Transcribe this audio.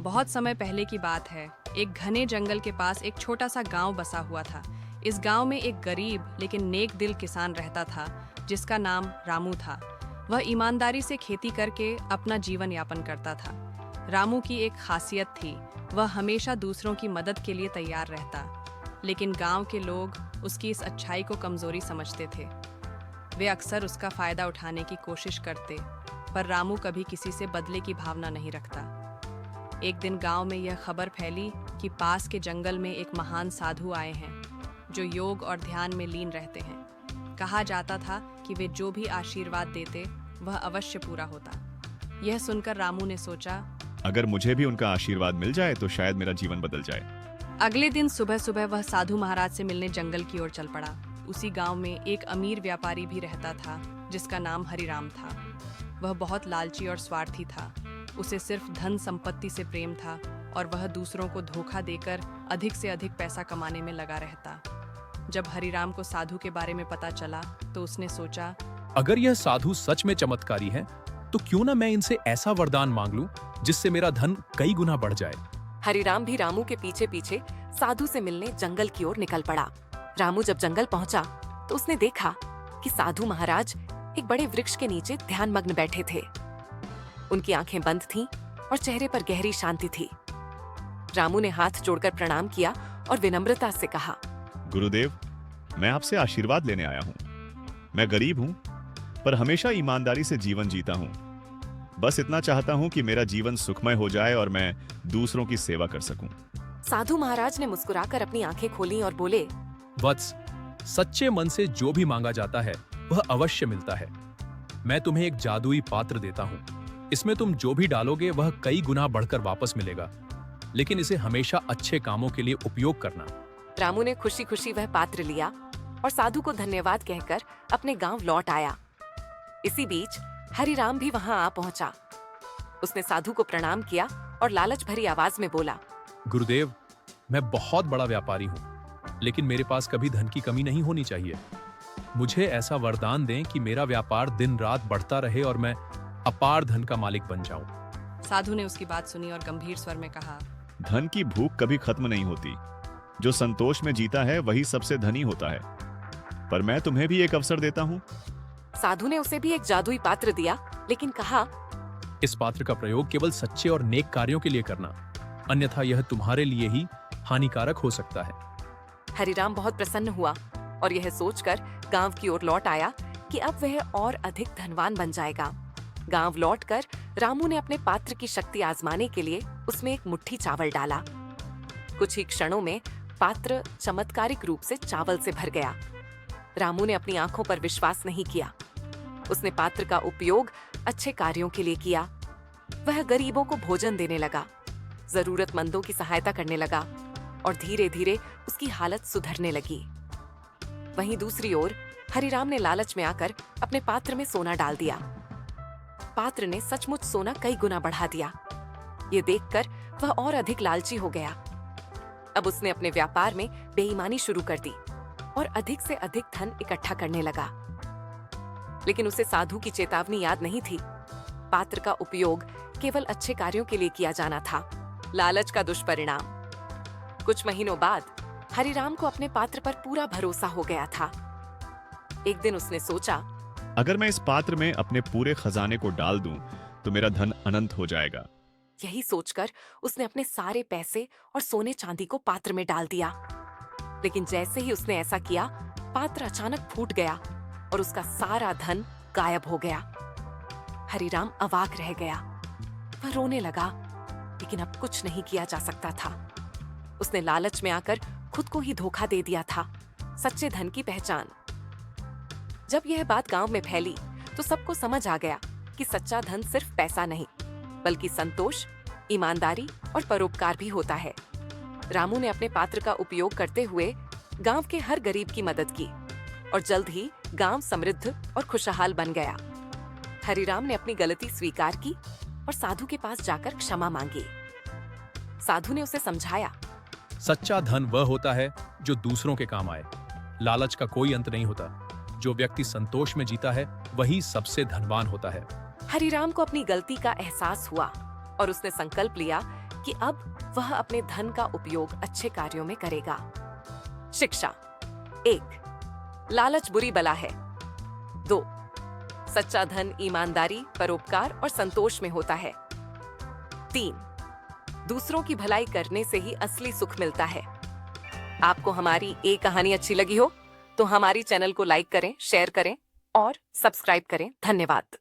बहुत समय पहले की बात है। एक घने जंगल के पास एक छोटा सा गांव बसा हुआ था। इस गांव में एक गरीब लेकिन नेक दिल किसान रहता था, जिसका नाम रामू था। वह ईमानदारी से खेती करके अपना जीवन यापन करता था। रामू की एक खासियत थी, वह हमेशा दूसरों की मदद के लिए तैयार रहता। लेकिन गांव के लोग उसकी इस अच्छाई को कमजोरी समझते थे। वे अक्सर उसका फायदा उठाने की कोशिश करते, पर रामू कभी किसी से बदले की भावना नहीं रखता। एक दिन गांव में यह खबर फैली कि पास के जंगल में एक महान साधु आए हैं, जो योग और ध्यान में लीन रहते हैं। कहा जाता था कि वे जो भी आशीर्वाद देते, वह अवश्य पूरा होता। यह सुनकर रामू ने सोचा, अगर मुझे भी उनका आशीर्वाद मिल जाए तो शायद मेरा जीवन बदल जाए। अगले दिन सुबह सुबह वह साधु महाराज से मिलने जंगल की ओर चल पड़ा। उसी गांव में एक अमीर व्यापारी भी रहता था, जिसका नाम हरिराम था। वह बहुत लालची और स्वार्थी था। उसे सिर्फ धन संपत्ति से प्रेम था और वह दूसरों को धोखा देकर अधिक से अधिक पैसा कमाने में लगा रहता। जब हरिराम को साधु के बारे में पता चला तो उसने सोचा, अगर यह साधु सच में चमत्कारी हैं, तो क्यों ना मैं इनसे ऐसा वरदान मांग लूं जिससे मेरा धन कई गुना बढ़ जाए। हरिराम भी रामू के पीछे पीछे साधु से मिलने जंगल की ओर निकल पड़ा। रामू जब जंगल पहुंचा तो उसने देखा कि साधु महाराज एक बड़े वृक्ष के नीचे ध्यानमग्न बैठे थे। उनकी आंखें बंद थीं और चेहरे पर गहरी शांति थी। रामू ने हाथ जोड़कर प्रणाम किया और विनम्रता से कहा, गुरुदेव, मैं आपसे आशीर्वाद लेने आया हूँ। मैं गरीब हूँ, पर हमेशा ईमानदारी से जीवन जीता हूँ। बस इतना चाहता हूँ कि मेरा जीवन सुखमय हो जाए और मैं दूसरों की सेवा कर सकूं। साधु महाराज ने मुस्कुराकर अपनी आंखें खोली और बोले, वत्स, सच्चे मन से जो भी मांगा जाता है वह अवश्य मिलता है। मैं तुम्हें एक जादुई पात्र देता हूँ। इसमें तुम जो भी डालोगे वह कई गुना बढ़कर वापस मिलेगा, लेकिन इसे हमेशा अच्छे कामों के लिए उपयोग करना। रामू ने खुशी खुशी वह पात्र लिया और साधु को धन्यवाद कहकर अपने गांव लौट आया। इसी बीच हरिराम भी वहां आ पहुंचा। उसने साधु को प्रणाम किया और लालच भरी आवाज में बोला, गुरुदेव, मैं बहुत बड़ा व्यापारी हूँ, लेकिन मेरे पास कभी धन की कमी नहीं होनी चाहिए। मुझे ऐसा वरदान दें कि मेरा व्यापार दिन रात बढ़ता रहे और मैं अपार धन का मालिक बन जाऊं। साधु ने उसकी बात सुनी और गंभीर स्वर में कहा, धन की भूख कभी खत्म नहीं होती। जो संतोष में जीता है वही सबसे धनी होता है। पर मैं तुम्हें भी एक अवसर देता हूँ। साधु ने उसे भी एक जादुई पात्र दिया, लेकिन कहा, इस पात्र का प्रयोग केवल सच्चे और नेक कार्यों के लिए करना, अन्यथा यह तुम्हारे लिए ही हानिकारक हो सकता है। हरिराम बहुत प्रसन्न हुआ और यह सोचकर गांव की ओर लौट आया कि अब वह और अधिक धनवान बन जाएगा। गांव लौटकर रामू ने अपने पात्र की शक्ति आजमाने के लिए उसमें एक मुट्ठी चावल डाला। कुछ ही क्षणों में पात्र चमत्कारिक रूप से चावल से भर गया। रामू ने अपनी आंखों पर विश्वास नहीं किया। उसने पात्र का उपयोग अच्छे कार्यों के लिए किया। वह गरीबों को भोजन देने लगा, जरूरतमंदों की सहायता करने लगा और धीरे धीरे उसकी हालत सुधरने लगी। वहीं दूसरी ओर हरिराम ने लालच में आकर अपने पात्र में सोना डाल दिया। पात्र ने सचमुच सोना कई गुना बढ़ा दिया। ये देखकर वह और अधिक लालची हो गया। अब उसने अपने व्यापार में बेईमानी शुरू कर दी और अधिक से अधिक धन इकट्ठा करने लगा। लेकिन उसे साधु की चेतावनी याद नहीं थी। पात्र का उपयोग केवल अच्छे कार्यों के लिए किया जाना था। लालच का दुष्परिणाम। कुछ महीनों बाद हरिराम को अपने पात्र पर पूरा भरोसा हो गया था। एक दिन उसने सोचा, अगर मैं इस पात्र में अपने पूरे खजाने को डाल दूं, तो मेरा धन अनंत हो जाएगा। यही सोचकर उसने अपने सारे पैसे और सोने चांदी को पात्र में डाल दिया। लेकिन जैसे ही उसने ऐसा किया, पात्र अचानक फूट गया और उसका सारा धन गायब हो गया। हरिराम अवाक रह गया। वह रोने लगा, लेकिन अब कुछ नहीं किया जा सकता था। उसने लालच में आकर खुद को ही धोखा दे दिया था। सच्चे धन की पहचान। जब यह बात गांव में फैली तो सबको समझ आ गया कि सच्चा धन सिर्फ पैसा नहीं, बल्कि संतोष, ईमानदारी और परोपकार भी होता है। रामू ने अपने पात्र का उपयोग करते हुए गांव के हर गरीब की मदद की और जल्द ही गांव समृद्ध और खुशहाल बन गया। हरिराम ने अपनी गलती स्वीकार की और साधु के पास जाकर क्षमा मांगी। साधु ने उसे समझाया, सच्चा धन वह होता है जो दूसरों के काम आए। लालच का कोई अंत नहीं होता। जो व्यक्ति संतोष में जीता है वही सबसे धनवान होता है। हरिराम को अपनी गलती का एहसास हुआ और उसने संकल्प लिया कि अब वह अपने धन का उपयोग अच्छे कार्यों में करेगा। शिक्षा 1. लालच बुरी बला है। 2. सच्चा धन ईमानदारी, परोपकार और संतोष में होता है। 3. दूसरों की भलाई करने से ही असली सुख मिलता है। आपको हमारी ये कहानी अच्छी लगी हो तो हमारी चैनल को लाइक करें, शेयर करें और सब्सक्राइब करें। धन्यवाद।